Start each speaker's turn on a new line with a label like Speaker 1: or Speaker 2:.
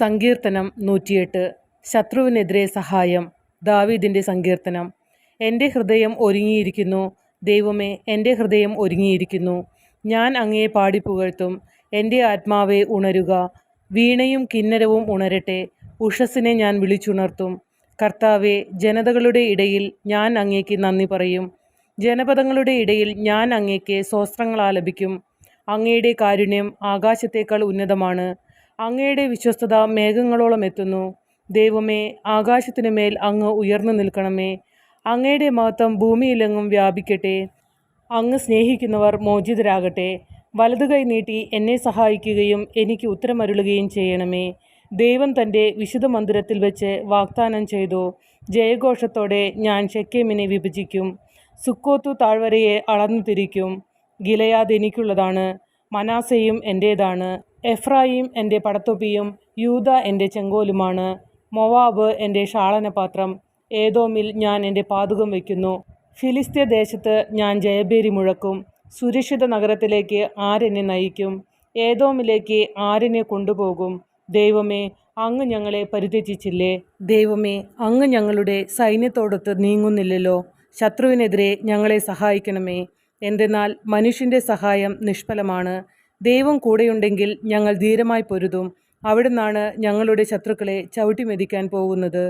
Speaker 1: സങ്കീർത്തനം 108. ശത്രുവിനെതിരെ സഹായം. ദാവീദിൻ്റെ സങ്കീർത്തനം. എൻ്റെ ഹൃദയം ഒരുങ്ങിയിരിക്കുന്നു, ദൈവമേ, എൻ്റെ ഹൃദയം ഒരുങ്ങിയിരിക്കുന്നു. ഞാൻ അങ്ങയെ പാടിപ്പുകഴ്ത്തും. എൻ്റെ ആത്മാവെ ഉണരുക. വീണയും കിന്നരവും ഉണരട്ടെ. ഉഷസ്സിനെ ഞാൻ വിളിച്ചുണർത്തും. കർത്താവെ, ജനതകളുടെ ഇടയിൽ ഞാൻ അങ്ങേക്ക് നന്ദി പറയും. ജനപദങ്ങളുടെ ഇടയിൽ ഞാൻ അങ്ങേക്ക് സ്തോത്രങ്ങളാലപിക്കും. അങ്ങയുടെ കാരുണ്യം ആകാശത്തേക്കാൾ ഉന്നതമാണ്. അങ്ങയുടെ വിശ്വസ്തത മേഘങ്ങളോളം എത്തുന്നു. ദൈവമേ, ആകാശത്തിനുമേൽ അങ്ങ് ഉയർന്നു നിൽക്കണമേ. അങ്ങയുടെ മഹത്വം ഭൂമിയിലെങ്ങും വ്യാപിക്കട്ടെ. അങ്ങ് സ്നേഹിക്കുന്നവർ മോചിതരാകട്ടെ. വലതുകൈ നീട്ടി എന്നെ സഹായിക്കുകയും എനിക്ക് ഉത്തരമരുളുകയും ചെയ്യണമേ. ദൈവം തൻ്റെ വിശുദ്ധ മന്ദിരത്തിൽ വെച്ച് വാഗ്ദാനം ചെയ്തു, ജയഘോഷത്തോടെ ഞാൻ ശെഖേമിനെ വിഭജിക്കും, സുക്കോത്തു താഴ്വരയെ അളന്നു തിരിക്കും. ഗിലെയാദ് എനിക്കുള്ളതാണ്, മനാസയും എൻ്റേതാണ്. എഫ്രായിം എൻ്റെ പടത്തൊപ്പിയും യൂദ എൻ്റെ ചെങ്കോലുമാണ്. മൊവാബ് എൻ്റെ ഷാളനപാത്രം. ഏദോമിൽ ഞാൻ എൻ്റെ പാദുകം വയ്ക്കുന്നു. ഫിലിസ്ത്യ ദേശത്ത് ഞാൻ ജയഭേരി മുഴക്കും. സുരക്ഷിത നഗരത്തിലേക്ക് ആരെന്നെ നയിക്കും? ഏദോമിലേക്ക് ആരെന്നെ കൊണ്ടുപോകും? ദൈവമേ, അങ്ങ് ഞങ്ങളെ പരിത്യജിച്ചില്ലേ? ദൈവമേ, അങ്ങ് ഞങ്ങളുടെ സൈന്യത്തോടൊത്ത് നീങ്ങുന്നില്ലല്ലോ. ശത്രുവിനെതിരെ ഞങ്ങളെ സഹായിക്കണമേ. എന്തെന്നാൽ മനുഷ്യൻ്റെ സഹായം നിഷ്ഫലമാണ്. ദൈവം കൂടെയുണ്ടെങ്കിൽ ഞങ്ങൾ ധീരമായി പൊരുതും. അവിടുന്നാണ് ഞങ്ങളുടെ ശത്രുക്കളെ ചവിട്ടി മെതിക്കാൻ പോകുന്നത്.